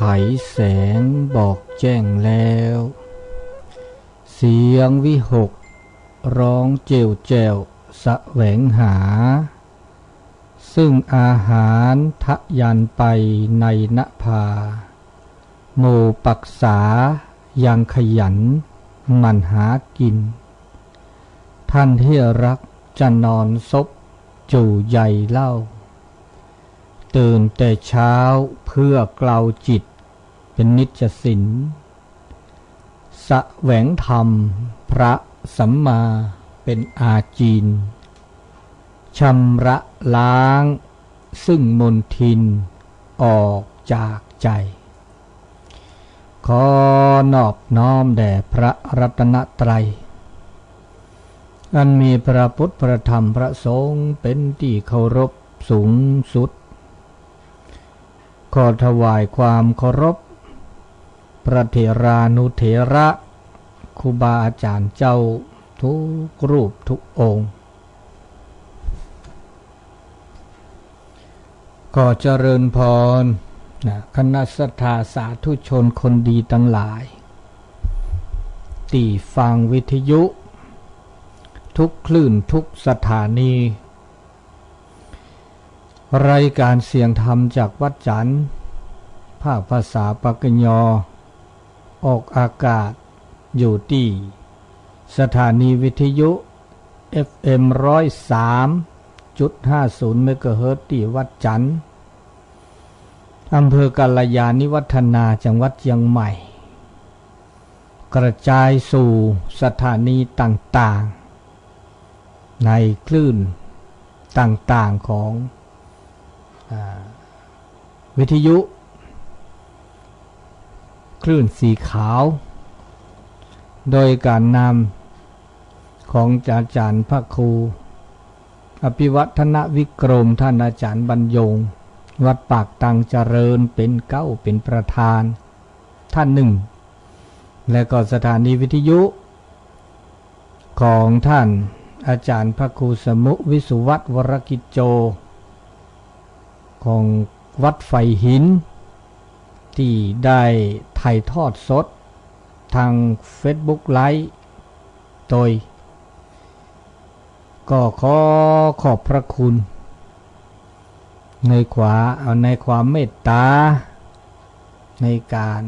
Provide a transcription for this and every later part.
ไขแสงบอกแจ้งแล้วเสียงวิหกร้องเจียวแจวแสวงหาซึ่งอาหารทะยันไปในนภาหมู่ปักษายังขยันมันหากินท่านที่รักจะนอนซบจู่ใหญ่เล่าตื่นแต่เช้าเพื่อเกลาจิตเป็นนิจสินแสวงธรรมพระสัมมาเป็นอาจีนชำระล้างซึ่งมลทินออกจากใจขอนอบน้อมแด่พระรัตนตรัยอันมีพระพุทธพระธรรมพระสงฆ์เป็นที่เคารพสูงสุดขอถวายความเคารพพระเถรานุเถระครูบาอาจารย์เจ้าทุกรูปทุกองค์ขอเจริญพรคณะศรัทธาสาธุชนคนดีทั้งหลายที่ฟังวิทยุทุกคลื่นทุกสถานีรายการเสียงธรรมจากวัดจันทร์ภาคภาษาปักกยอออกอากาศอยู่ที่สถานีวิทยุ FM 103.50 เมกะเฮิรตซ์ที่วัดจันทร์อำเภอกัลยาณิวัฒนาจังหวัดเชียงใหม่กระจายสู่สถานีต่างๆในคลื่นต่างๆของวิทยุคลื่นสีขาวโดยการนำของอาจารย์พระครูอภิวัฒนวิกรมท่านอาจารย์บรรยงวัดปากตังเจริญเป็นประธานท่านหนึ่งและก็สถานีวิทยุของท่านอาจารย์พระครูสมุวิสุวัตรวรกิจโจของวัดไฟหินที่ได้ถ่ายทอดสดทาง Facebook ไลฟ์โดยก็ขอขอบพระคุณในความเมตตาในการ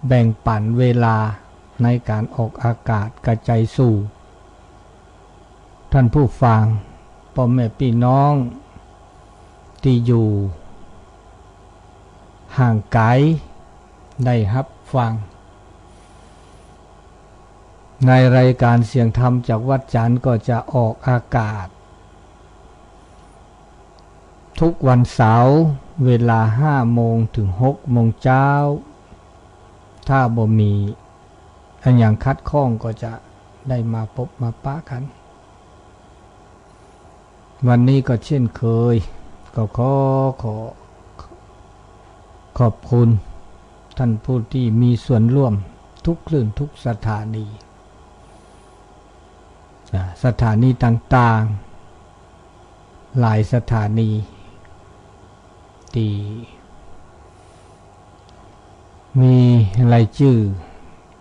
แบ่งปันเวลาในการออกอากาศกระจายสู่ท่านผู้ฟังพ่อแม่พี่น้องที่อยู่ห่างไกลได้รับฟังในรายการเสียงธรรมจากวัดจันทร์ก็จะออกอากาศทุกวันเสาร์เวลา 5 โมงถึง 6 โมงเช้าถ้าบ่มีอันอย่างคัดข้องก็จะได้มาพบมาปะกันวันนี้ก็เช่นเคยก็ขอขอบคุณท่านผู้ที่มีส่วนร่วมทุกคลื่นทุกสถานีต่างๆหลายสถานีที่มีรายชื่อ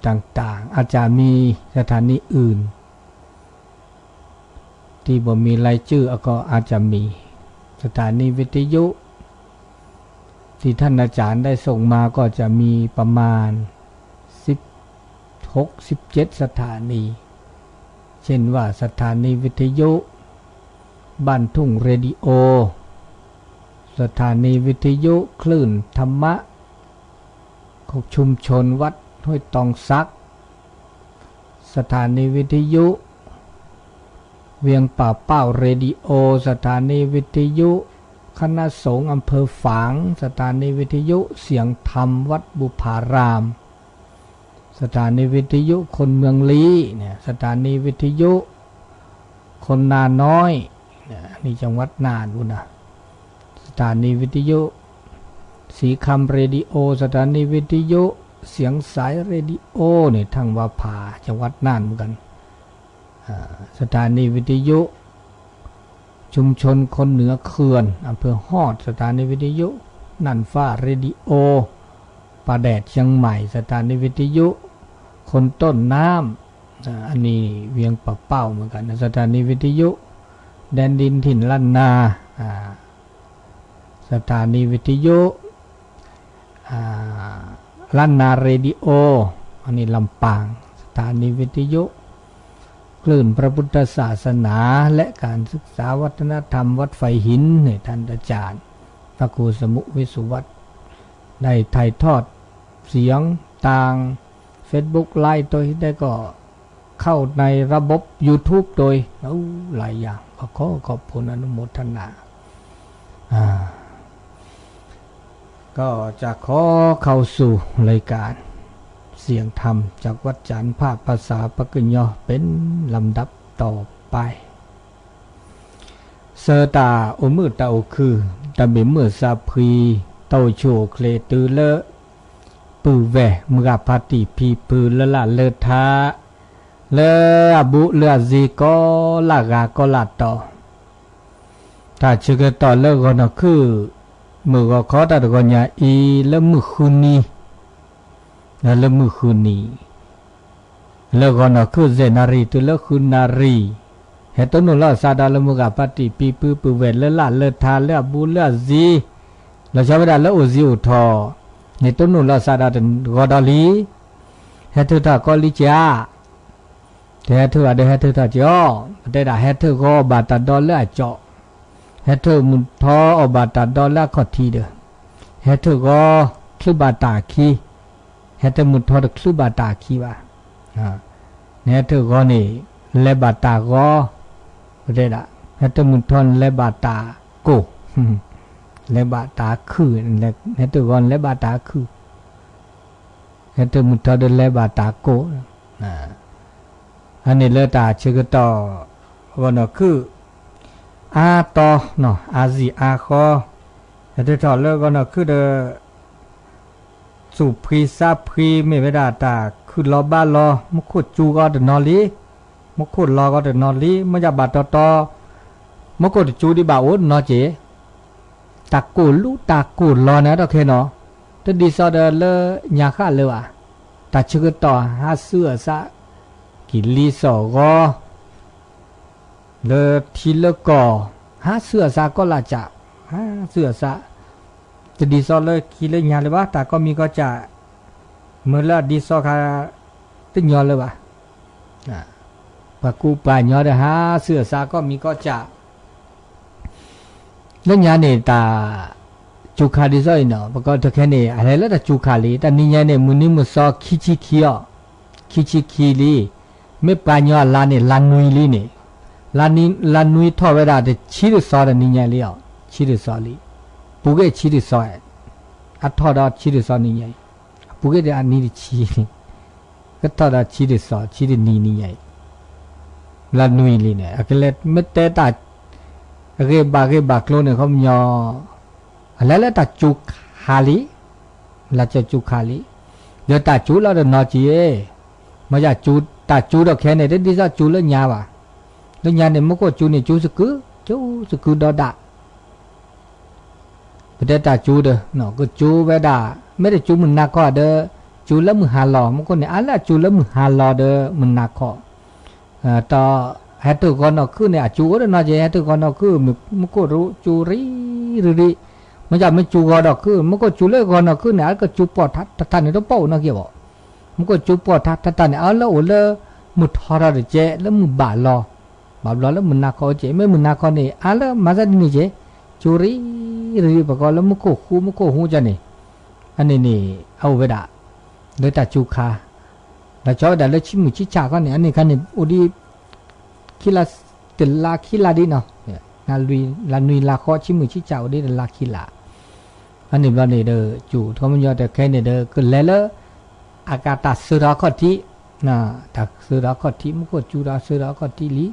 ต่างๆอาจจะมีสถานีอื่นที่บ่มีรายชื่อก็อาจจะมีสถานีวิทยุที่ท่านอาจารย์ได้ส่งมาก็จะมีประมาณ16-17 สถานีเช่นว่าสถานีวิทยุบ้านทุ่งเรดิโอสถานีวิทยุคลื่นธรรมะของชุมชนวัดห้วยตองซักสถานีวิทยุเวียงป่าเป้าเรดิโอสถานีวิทยุคณะสงฆ์อำเภอฝางสถานีวิทยุเสียงธรรมวัดบุพารามสถานีวิทยุคนเมืองลี้เนี่ยสถานีวิทยุคนนาน้อยนี่จังหวัดน่านบุนะสถานีวิทยุสีคำเรดิโอสถานีวิทยุเสียงสายเรดิโอเนี่ยทางวาผาจังหวัดน่านเหมือนกันสถานีวิทยุชุมชนคนเหนือเขื่อนอำเภอฮอดสถานีวิทยุนันฟ้าเรดิโอ ป่าแดดเชียงใหม่สถานีวิทยุคนต้นน้ำอันนี้เวียงป่าเป้าเหมือนกันสถานีวิทยุแดนดินถิ่นล้านนาสถานีวิทยุล้านนาเรดิโออันนี้ลำปางสถานีวิทยุคลื่นพระพุทธศาสนาและการศึกษาวัฒนธรรมวัดไฟหินในท่านอาจารย์พระครูสมุวิสุวัตรได้ถ่ายทอดเสียงทาง Facebook ไลฟ์โดยได้ก็เข้าในระบบ YouTube โดยหลายอย่างขอขอบคุณอนุโมทนาก็จะขอเข้าสู่รายการเสียงธรรมจากวัดจันทร์ภาคภาษาปะกึ่งยอเป็นลำดับต่อไปเสตาโอมือตาโอคือตาเบเมื่อซาพรีเต้าโชเคลตือเลปือแวมือพาติพีปือละละเลทาเลอบุเลอซีก็ลากาก็ลาต่อถ้าเชื่อต่อเลก็นคือมือก็ขอตัดก่อนอย่าอีเลมือคืนนี้เลมือคืนนี้เลก็นคือเจนารีตัวเลคืนนารีเหตุนู้นละซาดาเลมือพาติพีปือปือแวเลละเลทาเลอบุเลอซีเราใช้เวลาเลอซีอุทอในต้นนู้นเราสาดาเป็นกอดอลีเฮตุตากอลิจ้าแต่เฮตุอะไรเฮตุตาจ่อแต่ด่าเฮตุก็บาตาดอลเลอจ่อเฮตุมุนทออบาตาดอลเลอขอทีเด้อเฮตุก็คลุบาตาคีเฮตุมุนทอคลุบาตาคีว่าเฮตุก็นี่เลบาตาก็แต่ด่าเฮตุมุนทอนเลบาตาโกเลบาตาคือเฮตุกอนเลบาตาคือเฮตุมุตตะเดเลบาตาโกอันนี้เลตาชื่อต่อวันนั้นคืออาต่อเนาะอาซีอาคอเฮตุต่อเลวันนั้นคือเดสุพรีซาพรีไม่เวดาตาคือรอบ้านรอมคุดจูก็เดนอลีมคุดรอก็เดนอลีมันจะบาตต่อมคุดจูดิบาโอนเนาะเจตากูลูตากูรอนะดอกเคเนาะตดีซอเดเลญาค่าเลวะตาชื่อต่อหาเสื้อซะกิลีสอก็เลทีเลก่อหาเสื้อซะก็ละจะหาเสื้อซะตดีซอเลกิเลญาเลวะตาก็มีก็จะเมื่อละดีซอคาตึญยอเลวะปะกูปะญอเดหาเสื้อซะก็มีก็จะแล้วญาเนี่ยตาจุคาดิซอยเนาะปก็ตะแค่นี่อะไรแล้วตาจุคาลีตานิญาเนี่ยมุนิมุซอคิชิคิยอคิชิคิลีไม่ปานยอลาเนี่ยลานุยลีเนี่ยลานุยทอเวดาเดชิริซอเดนิญาลีอ่ะชิริซอลีปุเกชิริซออัทอดาชิริซอนิญาปุเกเดอันนี้ชิก็ทอดาชิริซอชิรินีนิญาลานุยลีเนี่ยอะเกเลไม่เตตาเก็บบากโลเนี่ยเขามีอะไรตาจุคาลีละจะจุคาลีเดี๋ยวตาจุแล้วเดี๋ยวนอจีมาจากจุตาจุดอกแค่เนี่ยได้จะจุแล้วยาวะแล้วยาเนี่ยมันก็จุเนี่ยจุสกุดอดะประเดี๋ยวตาจุเด้อเนาะก็จุเวดาไม่ได้จุมันนักก็เด้อจุแล้วมึงหาหล่อมันก็เนี่ยอะไรจุแล้วมึงหาหล่อเด้อมันนักก็ต่อเฮตุกอนอคือเนี่ยจูก็น่าจะเฮตุกอนอคือมันก็รู้จูรีมันจะไม่จูกอนอคือมันก็จูเลยกอนอคือเนี่ยก็จูปอทัดท่านเนี่ยต้องเป้านะเกี่ยวมันก็จูปอทัดท่านเนี่ยเอาแล้วโอ้เลยมุทอระเจแล้วมึงบาลแล้วมึงนักเขาเจไม่มึงนักเขาเนี่ยเอาแล้วมาจะนี่เจจูรีปะก็แล้วมันก็หูจะเนี่ยอันนี้นี่เอาไปด่าเลยแต่จูคาแล้วชอบด่าแล้วชิมุชิชาก็เนี่ยอันนี้กันเนี่ยอุดีคิลาติลาคิลาดีเนาะลานุยลาข้อชิมือชิเจ้าดีลาคิลาอันนี้เราเนี่ยเด้อจู่ทอมันยอแต่แค่เนี่ยเด้อก็แล้วอากาศตัดสุราข้อที่นะตัดสุราข้อที่มันก็จูราสุราข้อที่ลี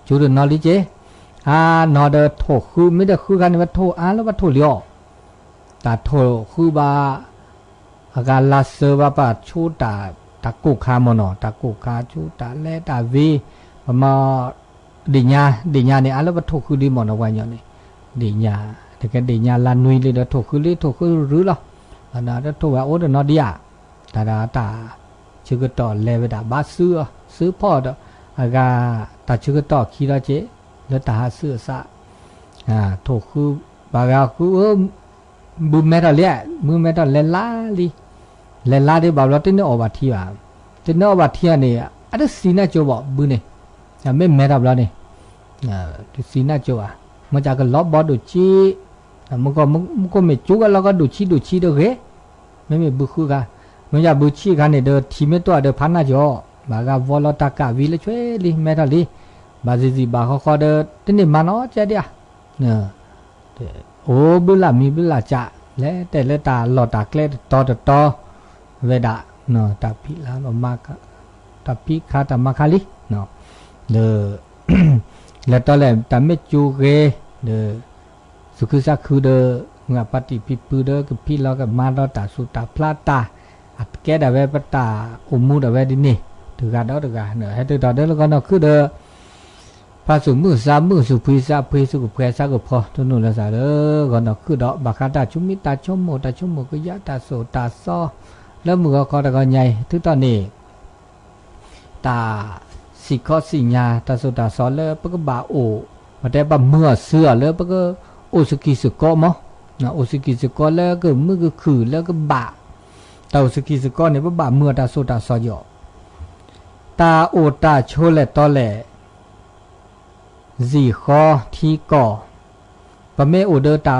จูเดนอลิเจนอเดโถคือไม่ได้คือกันว่าโถแล้วว่าโถเลียวแต่โถคือบาอาการลาเซอร์ว่าปะชูตากุคามอนอตากุคาชูตาเลตาวีมาดิญาเนี่ยอะไรว่าถูกคือดีหมดเอาไว้เนี่ยดิญาแต่ก็ดิญาลานุยเลยนะถูกคือหรือหรอ na da to wa o de no dia ta chu ko to le da ba su pho da aga ta chu ko to khi da che le ta ha su sa to khu ba ga khu bu me da le la de ba lo tin no ba thi ba tin no ba thi ne a de si na jo ba bu ne me da ba ne de si na jo ma ja ka lo ba do chi mo ko me chu ga lo ga do chi do ge me bu khu ga mo ja bu chi ga ne de thi me to de pha na jo ba ga vo lo ta ka vi le chwe li me da li ba si ba kho de tin ne ma no che diaโอ้บุลามีบุลาจะและแต่ละตาหลอดตาเกล็ดต่อเวดาเนาะตาพิลาโนมากตาพิคาตามาคาลิเนาะเดแล้วตอนแรกตาเมจูเกเดสุขุสักคือเดงาปฏิปิปุเดกับพี่เรากับมาดอตาสุตาพลาตาอัดแกดาเวปตาอุมูดาเวดินี่ถือการดอกาเนาะให้ตัวเดแล้วก็เนาะคือเดพระสุมือสามมือสุพิสาพิสุกุเพสากุพอตัวนู้นละสาเด้อก่อนเนาะคือดอกบักตาชุมิตาชมโมก็ยะตาโสตาซอแล้วมือก็ตะกอนใหญ่ถึงตอนนี้ตาสิข้อสิญาตาโสตาซอแล้วปะก็บาโอมาแต่บะเมื่อเสื้อแล้วปะก็โอสกิสกอมอนะโอสกิสกอแล้วก็มือก็คือแล้วก็บาตาโอสกิสกอเนี่ยบะเมื่อตาโสตาซอยอตาโอตาโชเลตอเลจีคอที่ก่อปะเมโอเดตา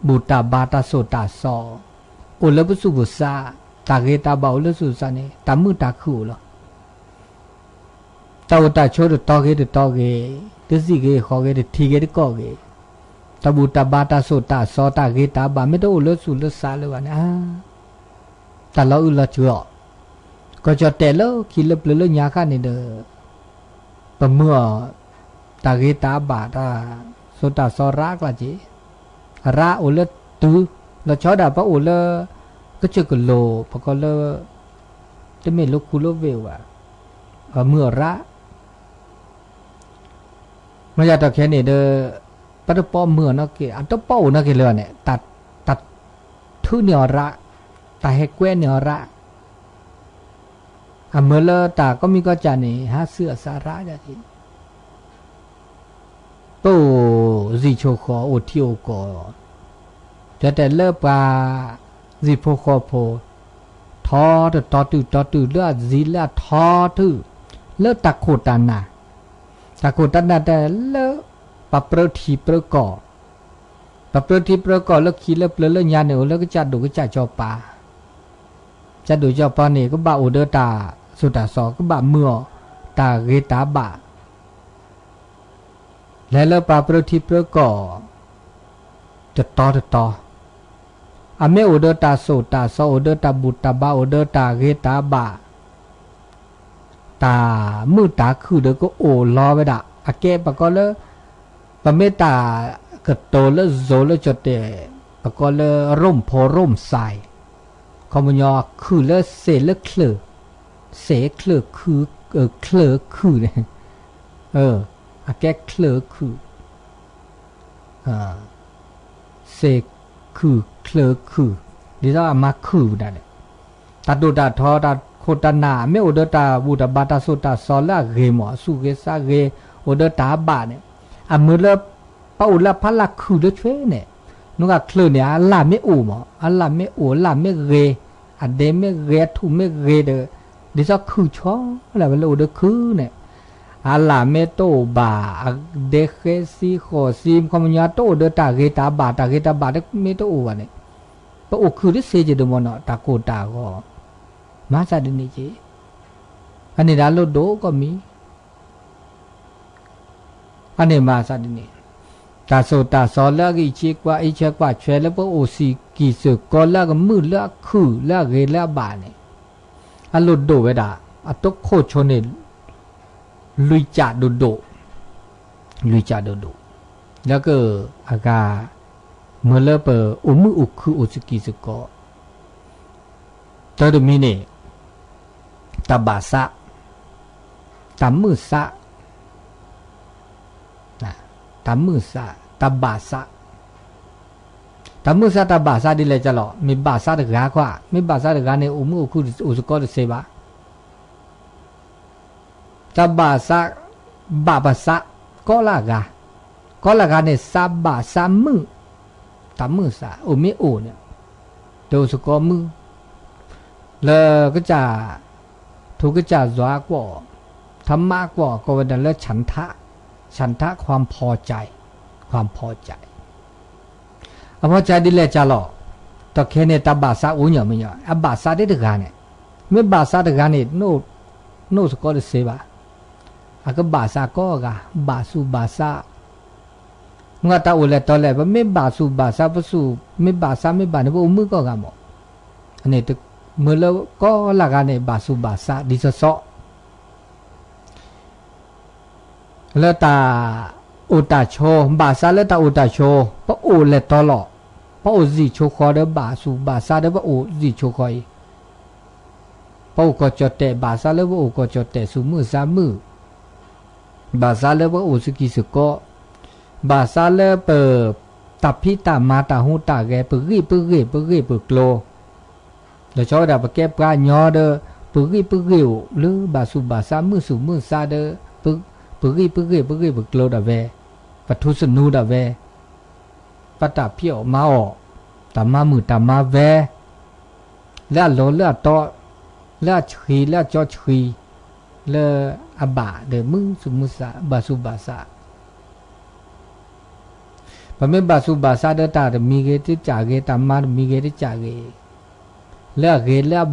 บูตาบาตาโสตาซอโอเลบุสุบุซาตาเกตาบาโอเลสุซาเนตามือตาคูลตาโอตาโชดตอเกตสิเกขอเกทีเกก่อเกตาบูตาบาตาโสตาซอตาเกตาบาไม่ต้องโอเลสุเลซาเลวะนะตาเราอุลาจัวก็จะแต่แล้วคิดเล็บๆยาค่านี่เด้อปะเมื่อตาเกตาบาตาโสตาซอรักละจีระโอเลตูเราชอบด่าพระโอเลก็เจอกโลพอก็เลจะไม่ลุกุโลเววะเมื่อระมาจากตะแค่นี้เด้อปัตตปอเมื่อนักเกอันตปอนักเกเลยเนี่ยตัดทุเนียระตาให้แกวนเนียระเมื่อเลตาก็มีก็จานี่หาเสื้อสาระจ้ะทีโตจีโชคอโอทิโอกอแต่เลิกปาจีโพคอโพทอต่อตือเลือดจีเลือดทอตือเลิกตะโคตานาแต่เลิกปะเปรทีเปรก่อปะเปรทีเปรก่อเลิกขี้เลิกเปลือยาเนี่ยเลิกก็จัดดูก็จัดจอปาจัดดูจอปาเนี่ยก็บาโอเดตาสุตาสอก็บาเมื่อตาเกตาบาแล้วปาเปรทีเปรก่อจะต่ออเมโอเดตาโสตาซอโอเดตาบุตาบาโอเดตาเกตาบาตามือตาคือเดก็โอรอไว้ดะอาเกปะก็เลยปะเมตากระโตแล้วโซแล้วจดเดปะก็เลยร่มพอร่มใส่คอมยอคือแล้วเสแล้วเคลือคือเคลือคือเนี่ยอาแกเคลือคือเสคือเคลือคือดิซามาคือได้เลยตัดดูตัดทอตัดโคตานาไม่โอเดตาบูตาบาตาโสตาซอละเกมอสุเกซาเกโอเดตาบาเนี่ยมือละปะอุละพละคือเดช่วยเนี่ยนุกะเคลือเนี่ยอัลลาไม่อูมอัลลาไม่อูอัลลาไม่เกอัดเดไม่เกทุไม่เกเดดิซาคือชออะไรเป็นโอเดคือเนี่ยอัลลาเมโตบาเดเคซีโคซีมคอมญาโตเดตาเกตาบาเดเมโตอูวะเนี่ยปะอุคือดิเซจเดมอนตาโกตาก็มาซาดินิจีอันนี้ดาลโดก็มีอันนี้มาซาดินิตาโสตาซอละกิจิกว่าอิเชกว่าช่วยแล้วปะโอซีกิสก็ละก็มือละคือละเกละบาเนี่ยอันโลโดเวดาอัตโคชนเนี่ยลุยจ่าโดแล้วก็อากาเมื่อเลิกเปิดอุมืออุคืออุสกิสก็ตอดมีเนี่ยตาบาสะตามือสะตามือสะตาบาสะ ตามือซาตาบาซาดิเลจะหล่อมีบาซาตะกากว่ามีบาซาตะกาในอุมุอุคุอุสกอตเซบะตาบาซาบาบาซาก็ลากาเนี่ยซาบาซามือตามือซาอุมิอุเนี่ยเดี๋ยวสกอมือแล้วก็จะถูกก็จะรักว่าธรรมะกว่าก็เป็นเรื่องฉันทะความพอใจพอใจดิเลจะหล่อตอแค่เนี่ยตาบาซาอุญไม่ยออบาซาได้ถึงกันเนี่ยไม่บาซาถึงกันเนี่ยโน่สกอตเซบะก็บาซาก็บาสูบาซางาตาอุเลตอเลบไม่บาสูบาซาปสูไม่บาซาไม่บาเนี่ยพวกมือก็กันหมดอันนี้ตึกเมื่อแล้วก็ละกันเนี่ยบาสูบาซาดิสซอแล้วตาอุตาโชบาซาแล้วตาอุตาโชเพราะอุเลตอหลอเพราะอุจิโชคอเดบาสูบาซาเดเพราะอุจิโชคอยเพราะอุก็จดแต่บาซาแล้วเพราะอุก็จดแต่สูมือซามือบาซาแล้วเพราะอุสกิสก็บาซาเลเปตับพิตามาตาหูตาแกปึกโลแล้วชอบดับแก้ปลาญอเดปึกหรือบาสูบาซามือสูมือซาเดปึกโลดาเวปัทุสนูดาเวปัตตาเพียวมาอตามามือตามาเวแล้วโลแล้วตอแล้วชีแล้วจอชีแล้วอบาเดมือสูมือซาบาสูบาซาพอไม่บาสูบาซาเดตามีเกติจ่าเกตามามีเกติจ่าเกแล้วเกแล้ว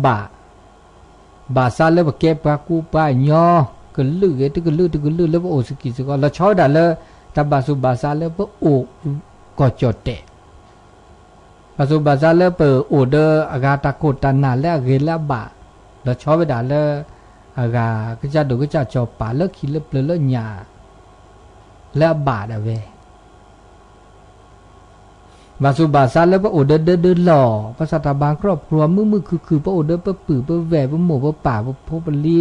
บาซาแล้วเก็บปากูปาญอกึลือเกตึกลือแล้วโอสกิสก็แล้วชอบด่าแล้วตาบาสูบาซาแล้วโอก็จดเตบาสูบาซาแล้วโอเดอากาตะโกตานาแล้วเกแล้วบาแล้วชอบไปด่าแล้วอากาก็จะดูก็จะจบป่าแล้วขี้เล็บแล้วหยาแล้วบาดาเวบาสูบาซาแล้วพระโอเดหล่อภาษาตาบางครอบครัวมือคือพระโอเดปะปือปะแหวปะหมูปะป่าปะพบลี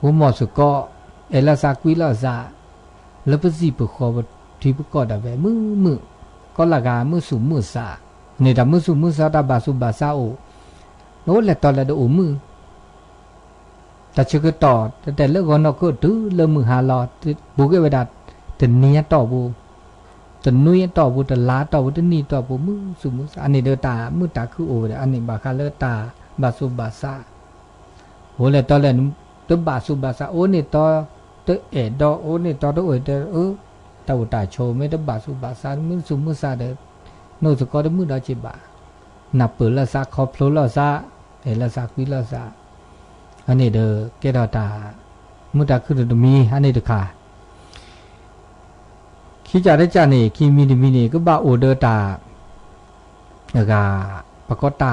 หัวหมอสก็เอลาซากุยลาซาแล้วปะซีปะคอปะทีปะกอดาแวมือก็ละกามือสูมือซาเนี่ยแต่มือสูมือซาตาบาสูบาซาโอโน้แหละตอนละโอมือแต่เชื่อต่อแต่เลิกก่อนเราก็ตื้อเลิกมือหาลอบุกเอเวดาแต่เนี้ยต่อบูแต่นุ้ยต่อบุตรลาต่อบุตรนี่ต่อบุมือสูมืออันนี้เดตามือตาคือโอเดอันนี้บาคาเลตาบาสูบาซาโหเลยตอนแรกตัวบาสูบาซาโอนี่ต่อตัวดอโอนี่ต่อตัวเตาตาโชไม่ตัวบาสูบาซามือสูมือซาเดโนสกอตัวมือดอจิบานับเปิดละซาคอพลูละซาละซาคุยละซาอันนี้เดเกดตามุตาคือตัวมีอันนี้เดค่ะขี้จ่าได้จ่านี่ขี้มีนี่ก็บ้าโอเดอตาแล้วก็ปกตา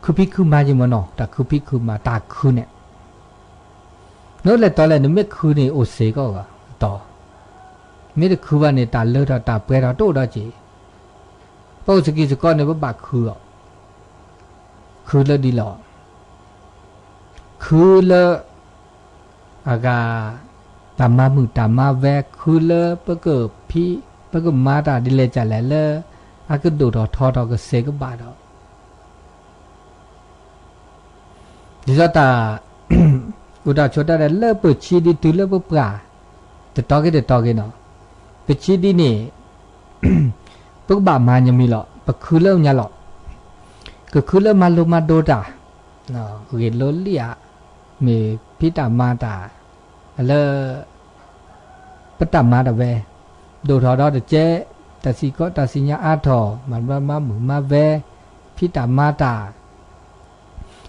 คือพิคือมาจิมโนแต่คือพิคือมาตาคือเนี่ยนั่นแหละตอนแรกนี่ไม่คือนี่โอเสก็ต่อไม่ได้คือว่านี่ตาเลือดตาเปลือยโตได้จีเพราะสกิสก้อนเนี่ยว่าบาคือเลยดีหรอคือเลยอากาตามามือตามาแวกคือเลยปะเกิดพี่ปะเกิดมาตาดิเลจ่าแหล่เลยอาก็ดูดทอก็เสก็บาดเอาดิฉันตาอุดาชดได้เลยเปิดชีดีตัวเลยเปิดปลาแต่ต่อกันเนาะเปิดชีดีนี่ปะบามายังมีหรอปะคือเริ่มยังหรอก็คือเริ่มมาลงมาโดดาเนาะเห็นล้นเลียมีพิตามาตาแล้วปะตามาตาเวดูทอดอเจแต่สิก็แต่สิญาอาทอมันมาหมือมาเวพิตามาตา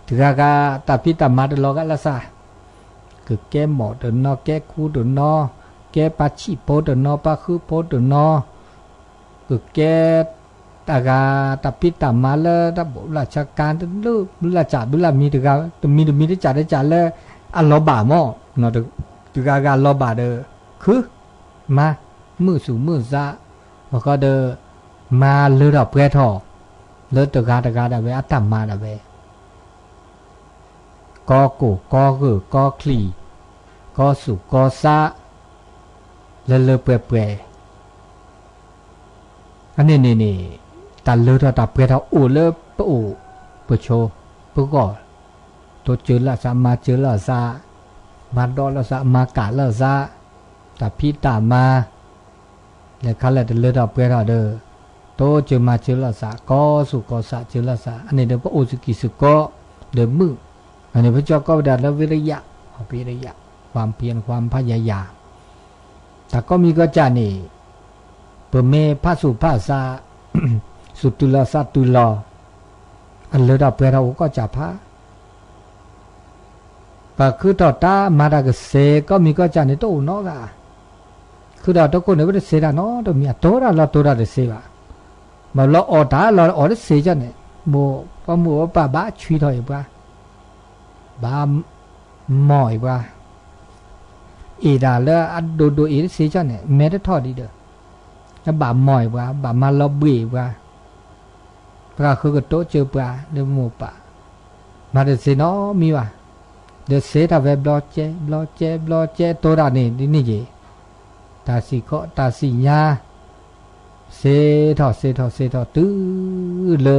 ถือกาตาพิตามาตลอกันละซาคือแกหมอเดินนอแกคูเดินนอแกปาชิโปเดินนอปาคือโปเดินนอคือแกตากาตาพิตามาเลตาบุราชการตลุบุราจ่าบุรามีถือกาตัวมีได้จ่าได้จ่าเลยอันลอบาหม้อเนาะถือกาลอบาเดอคือมามือสูมือซาแล้วก็เดอมาเลือดเปรี้ยทอเลือดตะกาดาเวอัตตามาดาเวกอกูกอคือกอคลีกอสุกอซาเลือดเปรี้ย อันนี้ตาเลือดตาเปรี้ยวโอ้เลือปะโอ้ปะโชปะก่อตัวเจอละสามาเจอละสามาดอละสามากาละสาตาพี่ตามาแล้วเขาเลยเลือดเปรี้ยวเด้อโตเจอมาเจอละสาก็สุก็สาเจอละสาอันนี้เดี๋ยวปะโอสุกิสุก็เดี๋ยวมืออันนี้พระเจ้าก็ได้แล้ววิริยะความเพียรความพยายามแต่ก็มีก็จะนี่เปิดเมพระสุภาษา สุตุลาสัตุลาอันเลือดเปรี้ยวก็จะพระก็คือต่อตามาดากเสก็มีก็จะนี่โตเนาะกะคือเราทุกคนเนี่ยว่าเสดาเนาะตัวมีตัวเราตัวเราเสว่ามาเราอดตาเราอดเสจันเนี่ยโมก็โมว่าบ้าช่วยถอยบ้าบ้าหมอยบ้าอีดาแล้วอัดดูอีเสจันเนี่ยแม้แต่ทอดดีเด้อแล้วบ้าหมอยบ้าบ้ามาเราบีบ้าปลาคือก็โตเจอปลาเดี๋ยวโมปะมาเดเสเนาะมีว่าเดี๋ยวเสดาเว็บบล็อกเจตัวเราเนี่ยนี่จีตาสีก็ตาสีญาเสทอตื้อเล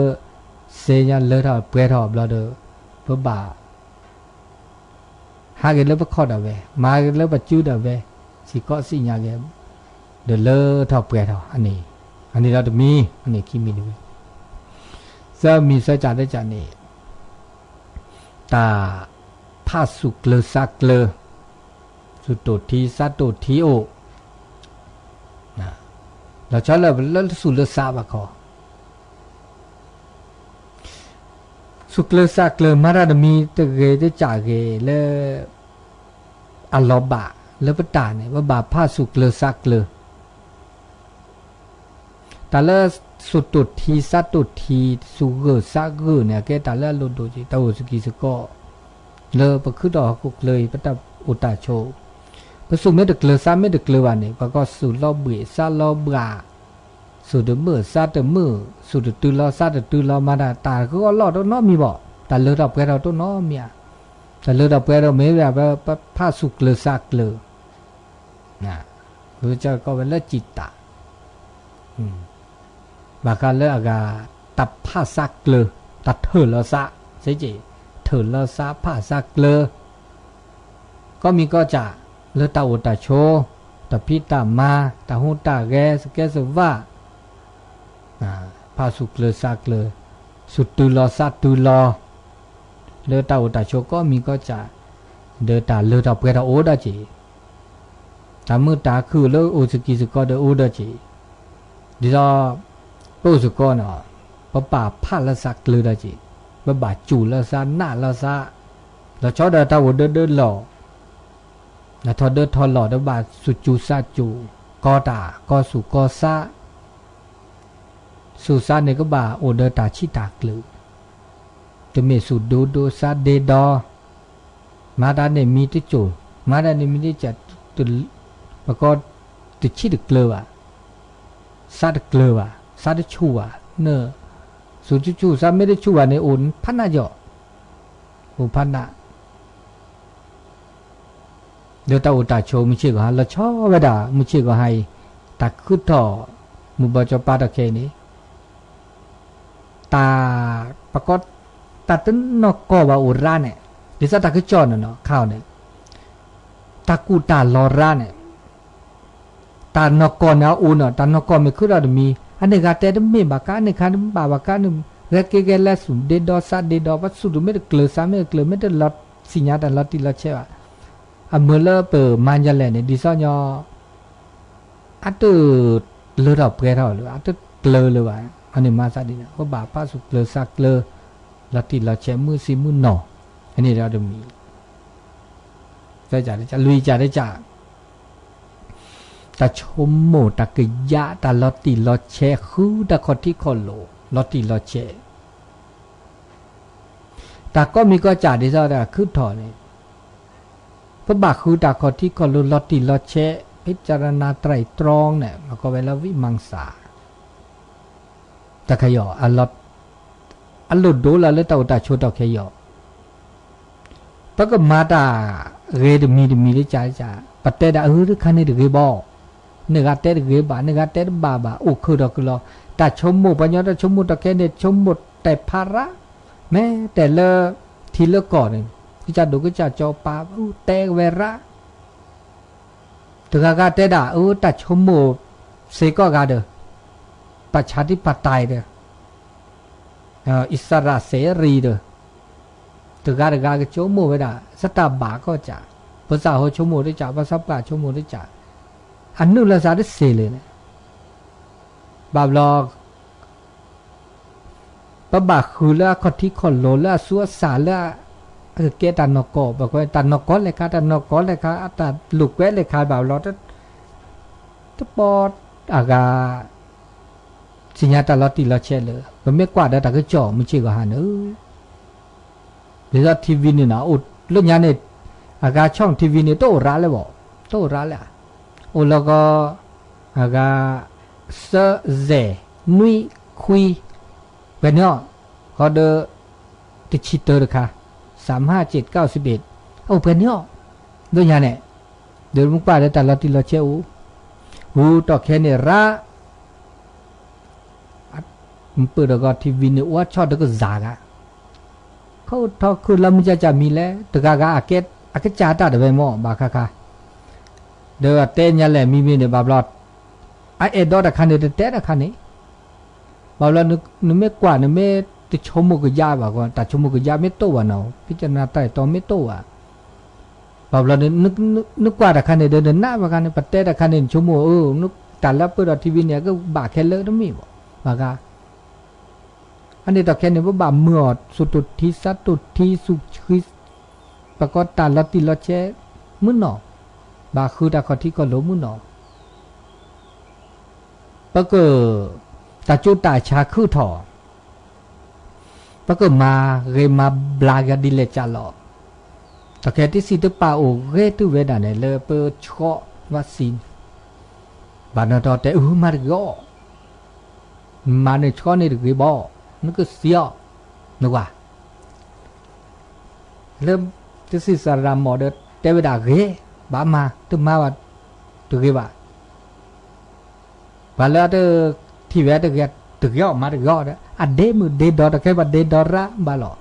เสญาเลทอเปรทอบลอเดอปะบ่าหาเกเลปะขอดาเวมาเกเลปะจูดาเวสีก็สีญาเกเดเลทอเปรทออันนี้เราจะมีอันนี้คิมีด้วยซะมีซะจาได้จานี่ตาพาสุกเลสักเลสุโตทีสัตโตทีโอเราชอบแล้วสุเลสาบะขอสุกเลสักเลมาราดมีตะเกตะจ่าเกเลอัลลอบะเลปตาเนี่ยว่าบาพาสุกเลสักเลแต่ละสุตุทีสัตุทีสุเกสักเกเนี่ยแกแต่ละลุดดูจิตาอุสกิสก็เลปะคือดอกกุกเลยปะตาอุตาโชพระสุเมตเกลือซาเมตเกลือวันนี้ก็สุลอเบซาลอบราสุดมือซาเตมือสุดตุลอซาเตตุลอมาดาตาก็ลอดน้อมีบ่แต่เลือดเราเปเราตัวน้อมีแต่เลือดเราเปเราไม่แบบผ้าสุกเกลือซาเกลือนะคือจะก็เป็นเลือดจิตตะบางการเลือดอากาตับผ้าซาเกลือตัดเถื่อละซาใช่จีเถื่อละซาผ้าซาเกลือก็มีก็จะเลตาอุตาโชตาพิตามาตาหูตาแกสแกสว่าพาสุกเลสักเลสุดตุลอสัตตุลอเลตาอุตาโชก็มีก็จะเดตาเลตาเปรตาโอดาจีตามือตาคือเลโอสกิสก็เดโอดาจีดิจอโอสก็เนาะปะป่าพาละสักเลดาจีปะบ่าจูละซาหน้าละซาแล้วชอเดตาโอเดินหล่อแล้วทอเดินทอหล่อเดบาสุจูซาจูกอตาก็สุกอซาสุซาเนี่ยก็บ่าโอเดตาชิตากลือจะมีสุดูซาเดดอมาดาเนี่ยมีที่จูมาดาเนี่ยมีที่จัดตุลแล้วก็ติดชิดเกลือซาดเกลือซาดชัวเนอสุจูซาไม่ได้ชัวในอุ่นพันนาจ่ออุพันนาเดี๋ยวตาอุตาโชมุชิก็ฮะละชอเวดามุชิก็ให้ตักขึ้นต่อมุบจปาตะเคนี้ตาประกอบตาตึนนกก็ว่าอุราเนี่ยดิซาตาคือจอนเนาะข้าวเนี่ยตากูตาลอราเนี่ยตานกก็เนี่ยอุนเนาะตานกก็ไม่คือเราจะมีอันนี้ก็แต่ไม่บากาเนี่ยคันบาบากาเนี่ยเรกเกลสุเดดอซาเดดอวัดสุดไม่ได้เกลือซาไม่ได้เกลือไม่ได้ลดสิญญาแต่ลดที่ลดเชื่อเมื่อเลิกเปิดมันจะแหล่เนี่ยดิซ่อยอัตเลือดออกเปรี้ยวหรืออัตเกลือเลยวะอันนี้มาซาดีนะว่าบาป้าสุกเกลือสักเกลือละติละเชมือซีมือหนออันนี้เราจะมีจะลุยจะได้จ่าแต่ชมโมตะกยะแต่ละติละเชคือตะคนที่คนโลละติละเชแต่ก็มีก็จ่าดิซ่าแต่คือถอเนี่ยพระบาคือตาคอที่คนลุลอติลอเชพิจารณาไตรตรองเนี่ยมันก็เวลาวิมังสาตะขยออัลลออัลลุดดูละเลตาอุตาโชตะขยอปะก็มาตาเรดมีได้จ่าปัตเตดาหรือคันนี่เรบอเนกาเตเรบาเนกาเตบาบาอุคือดอกลอ แต่ชมหมู่ปัญญาแต่ชมหมู่ตะแค่เนี่ยชมหมดแต่ภาระแม้แต่เลอทีเลอก่อนที่จะดูก็จะจอปาแต่เวระถึงกาเตด่าแต่ชมหมู่เสก็กาเดอประชาธิปไตยเดออิสระเสรีเดอถึงกาก็ชมหมู่ไว้ด่าสตาบาก็จะภาษาเขาชมหมู่ได้จ่าภาษาปราชมหมู่ได้จ่าอันนู้นละซาได้เสเลยนะบาบลอปะบาคือละคที่คนโลละสัวสาละเกตันนกบอกว่าตันนกเลยค่ะตันนกเลยค่ะอัตลูกแวะเลยค่ะบาบลอตปอดอากาสิญญาตลอดตีละเชเลยมันไม่กว่าแต่ก็จ่อมันเชื่อหันเดี๋ยวทีวีนี่นะอุดเรื่องนี้เนี่ยอากาช่องทีวีนี่โตร้าเลยบอกโตร้าเลยโอ้แล้วก็อากาเสเจนุยคุยเป็นเนาะเขาเดติชิเตอร์ค่ะ35791เอาเป็นเนาะด้วยยังเนี่ยเดี๋ยวมึงป้าได้แต่ละทีละเช้าต่อแค่เนี่ยระมันเปิดแล้วก็ทีวีเนี่ยว่าชอบแล้วก็จากะเขาทอคือเราไม่จะมีแล้วแต่กาอาเกตจ่าตัดไปหม้อบาค่ะเดี๋ยวเต้นยันแหละมีเนี่ยบาบลอดไอเอ็ดดอตะคันเดือดเต้ตะคันนี้บาบลอดนึกไม่กว่านึกไม่ติชมมุกยาบ่ก่อนแต่ชมมุกยาไม่โตวะเนาะพิจารณาใต้ตอไม่โตวะบาบลอดนึกกว่าตะคันเดินหน้าบ่กันปัตเต้ตะคันชมมุนึกแต่ละเปิดทีวีเนี่ยก็บาแค่เลอะต้องมีบ่กะอันนี้ตะแค่เนี่ยว่าบาเมื่อสุดที่สัตตุที่สุขิประกอบตาละติละเชมื้อเนาะบาคือตะขอที่ก็หลมื้อเนาะปะก็ตาจุตาชาคือถอปะก็มาเรมาบลากาดิเลจาลอตะแค่ที่สิตปาโอเรตุเวดาเนี่ยเลเปชอวัคซีนบานตอแต่มาริโกมาเนี่ยชอนี่ริบอนึกเสียนึกว่าเริ่มที่สิสารามหมอเดเตเวดาเรบามาตึมาว่าตุเกว่าบาลาเตที่เวดเกตึกย่อมาตึกย่อนะอันเดมือเดดอตะแค่ว่าเดดอระบาลอ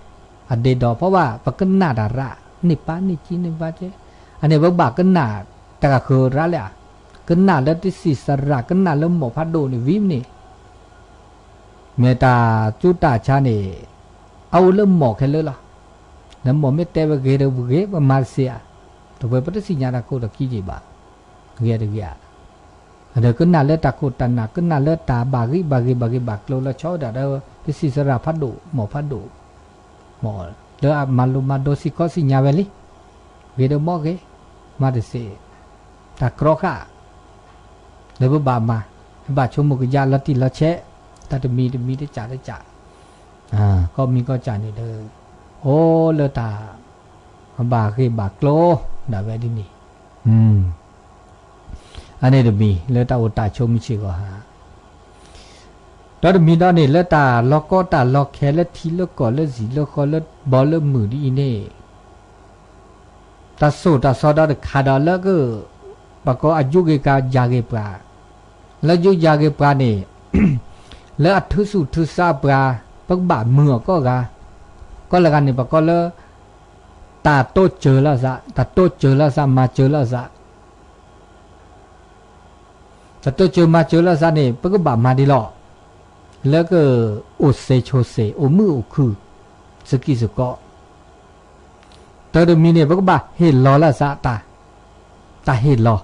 อันเดดอเพราะว่าปะกันนาดาระนี่ปานี่จีนี่ว่าเจอันนี้บ่บากันนาแต่ก็คือระเลยกันนาแล้วที่สิสระกันนาแล้วหมอพัดโดนี่วิมนี่เมตาจุตาชานี่เอาเริ่มหมอแค่เลยล่ะแล้วหมอไม่เตวเกเรบุเกบมาเสียตัวไปปฏิสิญญาณโคตรกี้จีบะเกียร์เกียร์เดี๋ยวก็น่าเลือดตาโคตรหนักก็น่าเลือดตาบากิบักโลละชอดาเดอที่สิสระพัดโดหมอพัดโดหมอเดี๋ยวมาลุมาโดสิก็สิญญาเวลิเวเดหมอเกมาเดเสตากรอกะเดี๋ยวบามาบาชมุกยาละติละเชถ้าจะมีได้จ่าก็มีก็จ่านี่เด้อโอ้เลตาบาคือบากโลดาเวดินี่อันนี้จะมีเลตาอุตาชมมิชิก็หาตอนมีตอนนี้เลตาล็อกก็ตาล็อกแค่ละทีละก่อนละสีละคอละบอลละมือดีนี่ตาสูตาซอดาขาดาละก็ปะก็อายุเกกายาเกปลาแล้วยุยาเกปลานี่แล้วอัทุสุทุสาปลาปักบาเมื่อก็ละกันนี่ปะก็ละตาโตเจอละซะตาโตเจอละซะมาเจอละซะตาโตเจอมาเจอละซะนี่ปักบามาดีหรอแล้วก็โอเซโชเซโอมือโอคือสกิสก็ตอนมีเนี่ยปักบาเฮลอละซะตาเฮลอ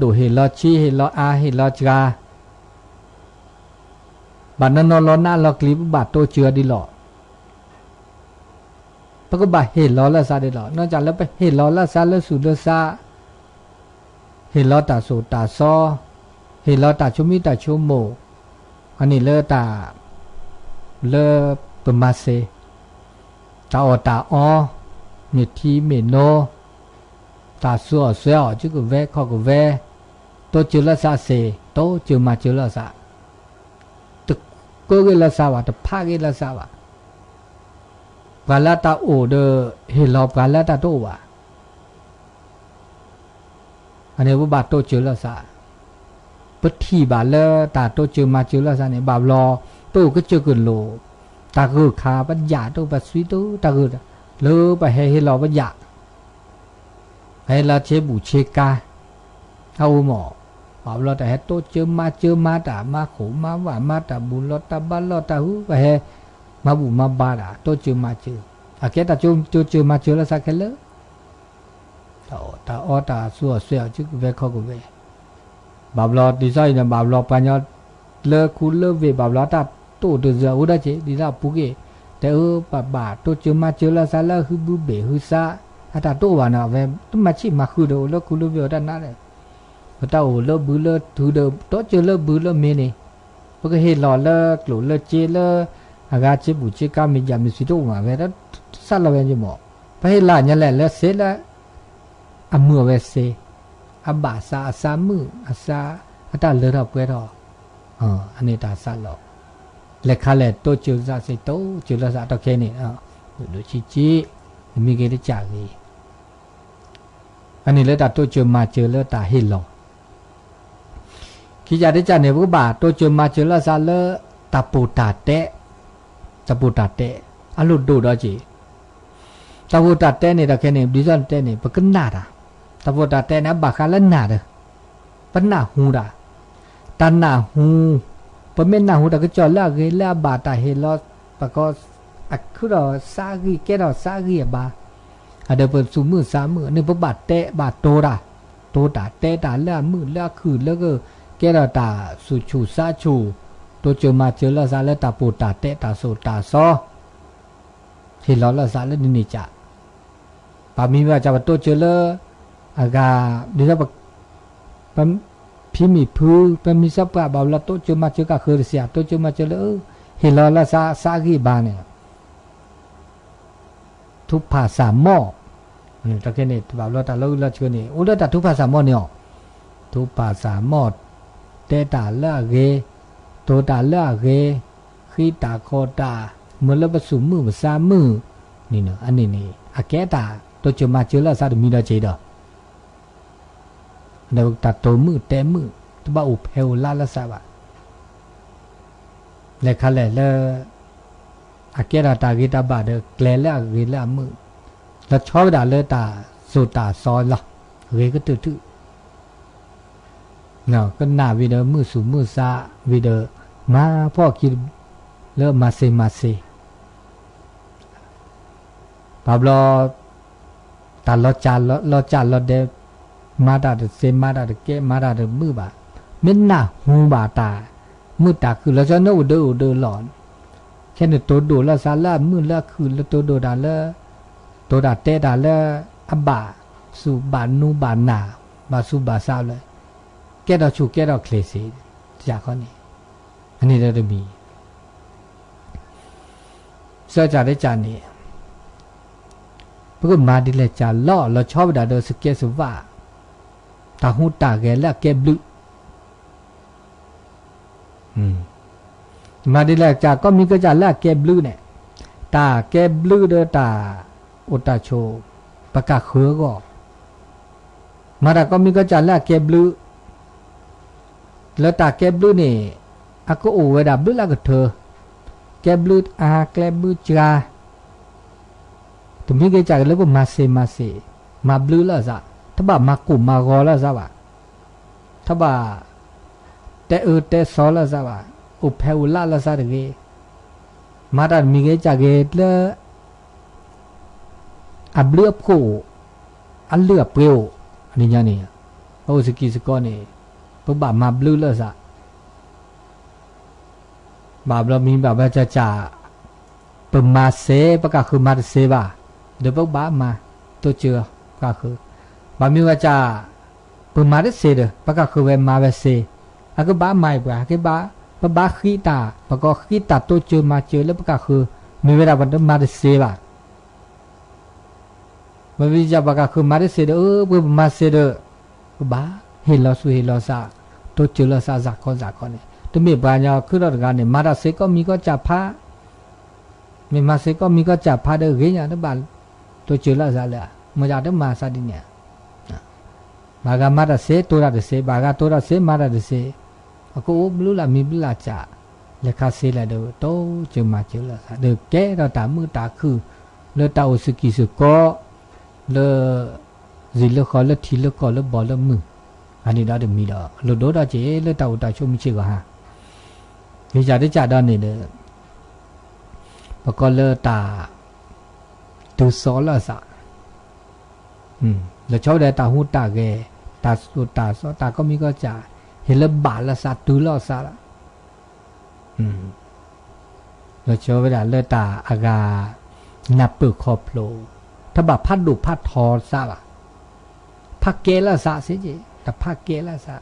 ดูเฮลอชีเฮลออาเฮลอจาบัดนั้นนอนหน้าเราคลิปบาดโตเจือดีหล่อปะก็บาเห็นล้อละซาดีหล่อนอกจากแล้วไปเห็นล้อละซาแล้วสุดละซาเห็นล้อตาสูตาซอเห็นล้อตาชุมิตาชุโมอันนี้เลอตาเลอปมาเซตาอตาออเมทีเมโนตาซัวเสียวจุกเวข้อก็เวโตเจือละซาเซโตเจือมาเจือละซาก็เกลสาวะตะพาเกลสาวะกาลตาโอเดเฮลอบกาลตาโตวะอันนี้ว่าบาโตเจลสา ปฏิบาลตาโตเจอมาเจอละซะเนี่ยบาลอโตก็เจอกันโลตาคือขาปัญญาโตปัสวิโตตาคือเลอไปให้เราปัญญาให้เราเชบุเชกาเอาหมอบาลอแต่ให้โตเจอมาตามาโขมาว่ามาตาบุลอตาบาลอตาหูไปให้มาบุมาบาดาโตเจอมาเจออาเกตาเจอมาเจอละสักแค่เลตาออตาสัวเสียจึกเวข้อกูเวบาบลอดีไซน์เนี่ยบาบลอปัญญาเลคูเลเวบาบลอตาโตเดือดอุดาเจดีละปุเกแต่บาโตเจอมาเจอละซาละฮึบุเบฮึซาอาตาโตวานะเวตุมาชิมาคือโดเลคูเลเวอดานะเลยพอตาโอเลบุเลทูเดโตเจอเลบุเลเมเนปกเฮลอเลกลุเลเจเลอากาเจบุเจกามิยามิสิโตมาเวดซาละเวจิหมอไปเฮลาเนี่ยแหละเลเซละอมัวเวเซอบาซาอาซามืออาซาอาตาเลระเปรออันนี้ตาซาลอเลขาเลโตเจอซาเซโตเจอละซาตะเคนี่ดูชิมีเกลิจากีอันนี้เลตาโตเจอมาเจอเลตาเฮลอคิจาได้จาเนี่ยพวกบาโตเจอมาเจอละซาเลตาปูตาเตอลุดูดอจีตาปูตาเตนี่ตะเคนี่ดิซันเตนี่ปะกันนาดาตาปูตาเตนะบาคาละนาดปะนาหูดาตานาหูปะเมนาหูตะก็จอละเกละบาตาเฮลอปะก็อักคือดอซากีแกดอซากีบาอะเดเปิสุมือ3มื้อนี่ปะบาเตบาโตดาเตตาละมื้อละคือแล้วก็แกดอตาสุชูซาชูโตเจอมาเจอละซาละตาปูตาเตตาโซตาซอเฮลอละซาละนี่จ้ะปามีว่าจะโตเจอละอากาเดี๋ยวปะพิมีพูปะมีซับปะบาละโตเจอมาเจอกะคือเสียโตเจอมาเจอละเฮลอละซากีบาเนี่ยทุพภาษาหม้อนี่ตะเกนี่บาละตาละเจอนี่อุละตาทุพภาษาหม้อเนี่ยทุพภาษาหม้อเตตาละเกโตตาละเกขีตาโคตาเมื่อละบสุมือสามมือนี่เนาะอันนี้นี่อาแกตาโตเจอมาเจอละซาดมีดาเจดอเดวตาโตมือเตมือตบะอุเพวลาละซาบะเลคาเลเลอาแกตาตากีตาบะเดแกลละเกละมือละชอบดาเลตาสุตาซอละเกก็ตื้อเนาะก็หน้าวิเดมือสูมือซาวิเดมาพ่อคิดเลมาเซปาบลอตาลอจาลอเดมาดาเดเซมาดาเดเกมาดาเดมือบาเม่นหน้าหูบาตามือตาคือแล้วจะโนเดหลอนแค่เนี่ยตัวโดละซาละมือละคือแล้วตัวโดดาละตัวดาเตดาละอบาสุบานูบานาบาสุบาซาเลยแกดอชูแกดอเคลซีจากข้อนี้อันนี้เราจะมีเสื้อจ่าได้จานนี้พวกมาดิเลจาล่อเราชอบด่าเดอสเกสุว่าตาหูตาแกและแกบลึมาดิเลจาก็มีก็จะและแกบลึเนี่ยตาแกบลึเดอตาอุตาโชประกาศเขือก็มาดาก็มีก็จะและแกบลึแล้วตาแกบลึนี่อาก็โอเวดาบลึละก็เธอแกบลึอาแกบลึจาตุมีก็จะแล้วก็มาเซมาบลึละซะถ้าบ่มากุมากอละซะบ่ถ้าบ่เตเตซอละซะบ่อุเพวละละซะเดเกมาดามีก็จะเกเลอับเลือบโกอันเลือบเปรียวอันนี้ญานี่โอสกีสกอนี่พวกบ่มาบลึละซะบาบเรามีแบบว่าจะเปิดมาเซปะก็คือมาเซบ่เดี๋ยวพวกบ่มาตัวเจอก็คือบามีว่าจะเปิดมาได้เซเด้อปะก็คือเวมาเวเซอะก็บ่มาบ่ก็บ่ขีตาปะก็ขีตาตัวเจอมาเจอแล้วปะก็คือมีเวลาวันมาได้เซบ่บ่มีจะปะก็คือมาได้เซเด้อเปิดมาเซเด้อก็บ่เฮลอสุเฮลอซาตัวเจอละซาซาคอนนี่ตัวมีบาญาคือเรากันเนี่ยมาได้เซก็มีก็จะพามีมาเซก็มีก็จะพาเด้อเฮียนะบ้านตัวเจอละซาเลยมาจากเด้อมาซาดิเนี่ยบากามาได้เซตัวได้เซบากาตัวได้เซมาได้เซ กูไม่รู้ละมีไม่ละจ่าเลยคาเซ่ละเดี๋ยวโตเจอมาเจอละเดี๋ยวแกเราตามือตาคือเลือตาอุสกิสุก็เลือสิเลือขอเลือทีเลือก่อเลือบอลเลือมืออันนี้เราเดี๋ยวมีดอกเลือโดดเจเลือตาอุตาชมมิเชก็ฮะเดี๋ยวจ่าได้จ่าดอนนี่เด้อปก็เลือตาตัวซอละสะแล้วชอบได้ตาหูตาแกตาสุตาซอตาก็มีก็จ่าเห็นแล้วบาละสะตุละสะละแล้วชอบเวลาเลือตาอากานับเปิดคอโผล่ถ้าแบบพัดดุพัดทอซะละพักเกละสะเสียจีแต่พักเกละสะ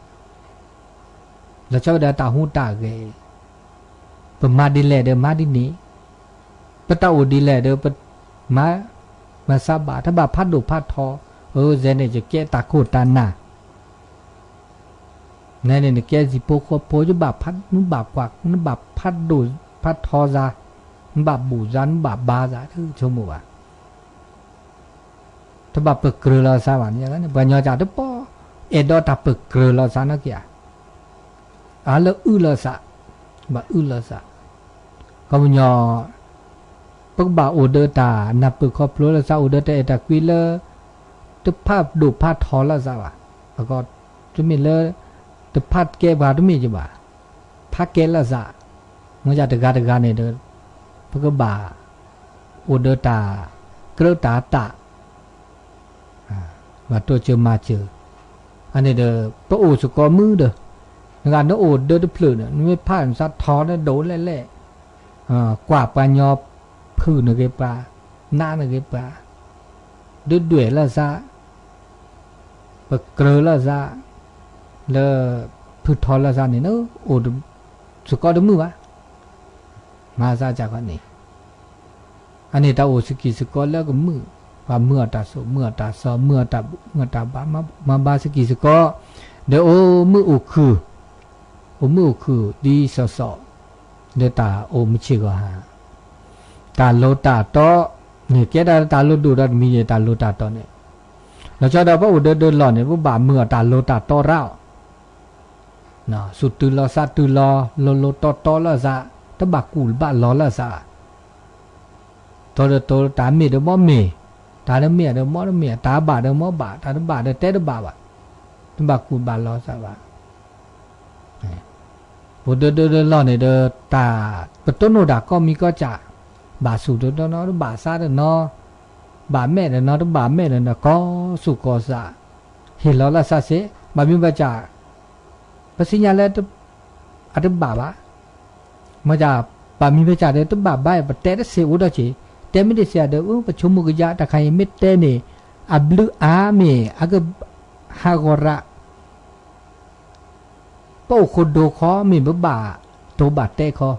แล้วชอบได้ตาหูตาแกประมาดีแลเดิมมาดีนี้ปะตาอุดีแลเดิมปะมาซาบะถ้าแบบพัดดุพัดทอเจเนี่ยจะแก้ตาโคตานาเนี่ยแก้สิโปโคโปจะแบบพัดนุ่มแบบกวักนุ่มแบบพัดดุพัดทอซาแบบบูจันแบบบาซาคือชมว่าถ้าแบบเปิดเกลือเราสาวอย่างนั้นปัญญาจ่าทุกป้อดอถ้าเปิดเกลือเราสานักยาแล้วเราสาแบบเราสาก็ปัญญาปักบ่าอุดตานับเปิดครอบครัวเราสาอุดตาตะกุยเลตุภาพดูภาพทอเราสาวแล้วก็จะมีเลตุภาพเก็บว่าตุมีจีบ่าภาพเก็บเราสาเมื่อจะตะการเนี่ยเด้อปักบ่าอุดตากระตาตาว่าตัวเจอมาเจออันนี้เด้อพระโอสุกมือเด้องานน้โอเด้อเปลือกเนี่ยไม่ผ่านซัดทอได้โดนแหละกว่าปัญญาพื้นเกปลาหน้าเกปลาด้วยละซะปะเกลือละซะแล้วพืชทอละซะเนี่ยเนาะโอสุกมือวะมาซะจากอันนี้ตาโอสุกิสุกแล้วก็มือว่าเมื่อตาโสเมื่อตาซอเมื่อตาบามาบาสกิสก็เดี๋ยวมืออุคือดีสอเดี๋ยวตาโอมิชิก็ฮะตาโลตาโตเนี่ยแกตาโลดูดัดมีตาโลตาโตเนี่ยแล้วชอบเราพระอุเดินหล่อเนี่ยพวกบ่าเมื่อตาโลตาโตเล่าเนาะสุดตุลอซาตุลอโลโตละซะตะบักกูลบ้าล้อละซะโตตามีเดบ่มีตาเดเมียเดมอเดเมียตาบาเดมอบาตาเดบาเดเตเดบาบะตบากูบาลอซะบะโหเดลอเนี่ยเดตาปะต้นโนดาก็มีก็จะบาสุเดเนาะบาซาเดเนาะบาแม่เดเนาะบาแม่เดเนาะก็สุก็ซะเฮลอละซะเสบามีบาจะปะสิญญาแล้วอะเดบาบะมาจะบามีบาจะเดตบาบะปะเตเดเสอุดะจิแต่ไม่ได้เสียเด้อประชุมมุกยะตะไคเม็ดเต้นี่อับลุอาเมอะกฮากอระโปโคโดคอมีบ่าโตบาเต้คอ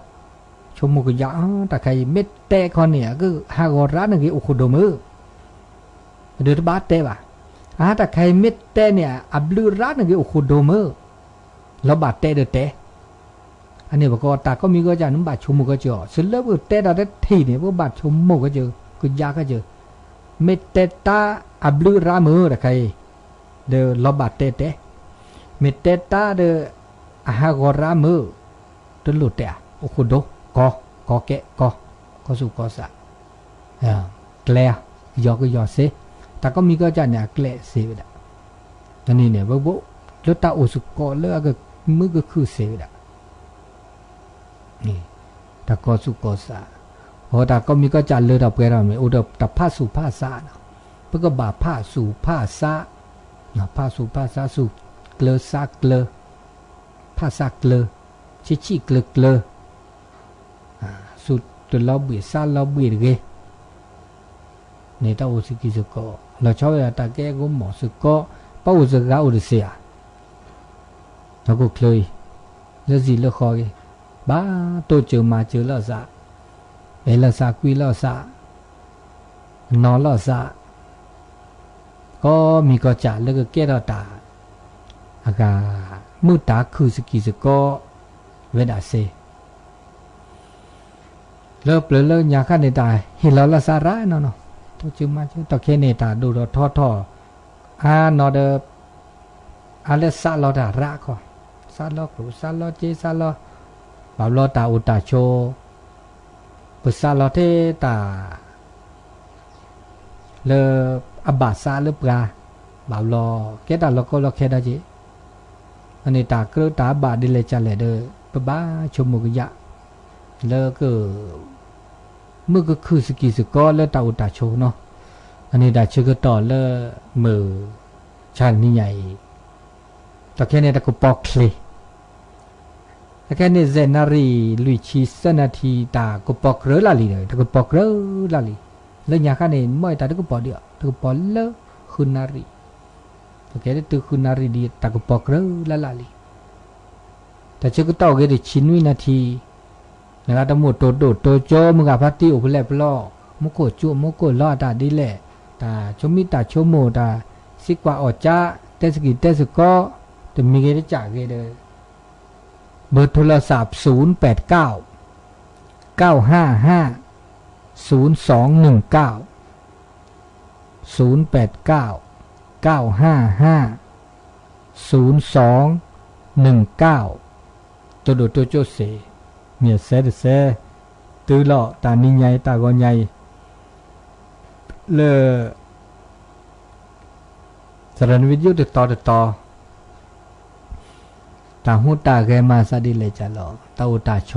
ชมมุกยะตะไคเม็ดเต้คอเนี่ยก็ฮากอระนั่นคือโอโคโดมือเดือบาเต้บ่ะตะไคเม็ดเต้เนี่ยอับลุระนั่นคือโอโคโดมือแล้วบาเต้เด้อเต้อันนี้บอกว่าตาก็มีก็จะนุ่มบาดชมมุกก็เจอสุดแล้วก็เตะได้ทีเนี่ยว่าบาดชมมุกก็เจอกุยาก็เจอเมตเตตาอับลุรามือระใครเดอลบาดเตเตเมตเตตาเดออาฮากรามือตลุเตะโอคุโดกอแกะก็สุกอสะแกลยอก็ยอเซแต่ก็มีก็จะเนี่ยแกลเซไปละอันนี้เนี่ยว่าแล้วตาโอสุกอเลือกก็มือก็คือเซไปละนี่ตะกอสุกอสะตาก็มีก็จันเลยดอกเปรามอุดตะผ้าสู่ผ้าสะนะเพื่อก็บ่าผ้าสู่ผ้าสะนะผ้าสู่ผ้าสะสู่เกลือสะเกลือผ้าสะเกลือชี้เกลือสุดตัวเราเบียสะเราเบียเกในตาโอสุกิสุกอเราชอบตาแก้ก็หมอสุกอป้าอุจกาอุดเสียแล้วก็เคยแล้วสิแล้วคอยบ้าตัวเจอมาเจอแล้วซะเอลซากุยแล้วซะนอนแล้วซะก็มีก็จ่าแล้วก็แก้เราตาอากามือตาคือสกิสก็เวดาเซเลิกเลยยาฆ่าในตายเห็นแล้วละสาระเนาะตัวเจอมาเจอตัวแค่ในตาดูเราท่อนอเดออาเลสซาเราด่าระก็ ซาลอกรูซาลอเจซาลอบาลอตาอุตาโชปุซาลอเทตาเลอบาซาเลปราบาลอแกตาลอก็ลอแคดาเจอันนี้ตากระตาบาดิเลจัเลเดปะบ้าชมุกยะเลก็เมื่อก็คือสกิสกอเลตาอุตาโชเนาะอันนี้ดาชื่อก็ต่อเลมือชานี่ใหญ่ตะแค่เนี่ยตะกุปอกเคลตะแค่เนี่ยเซนารีลุยชีสนาทีตากุปอกเรลาลีเลยตะกุปอกเรลาลีเลยอยากให้เนี่ยไม่ตาตะกุปอกเดียวตะกุปอกเลคุนารีตะแค่เนี่ยตัวคุนารีดีตะกุปอกเรลาลีแต่ชื่อก็ต่อเกดิชินวินาทีนะครับทั้งหมดโตโจมึงกับพัตติอุปเล่ปล้อมุกโกจุมุกโกล้อตาดีแหละตาชมิตาชโมตาสิกว่าอดจ้าเตสกิเตสก็จะมีเกได้จ่ายเกเดเบอร์โทรศัพท์089 955 0219 089 955 0219ตัวโจเสเมียเสดเสตื้อหล่อตานี่ใหญ่ตาก็ใหญ่เลสารวิทยุติดต่อตาหูตาแกมาซาดิเลยจ้ะหรอตาอุตาโช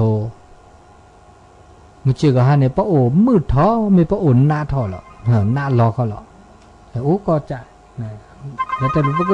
มึงเชื่อก็ฮะเนี่ยป้าโอมืดท้อไม่ป้าโอหน้าท้อหรอกหน้ารอเขาหรอกแต่โอ้ก็จะแล้วแต่รู้ว่า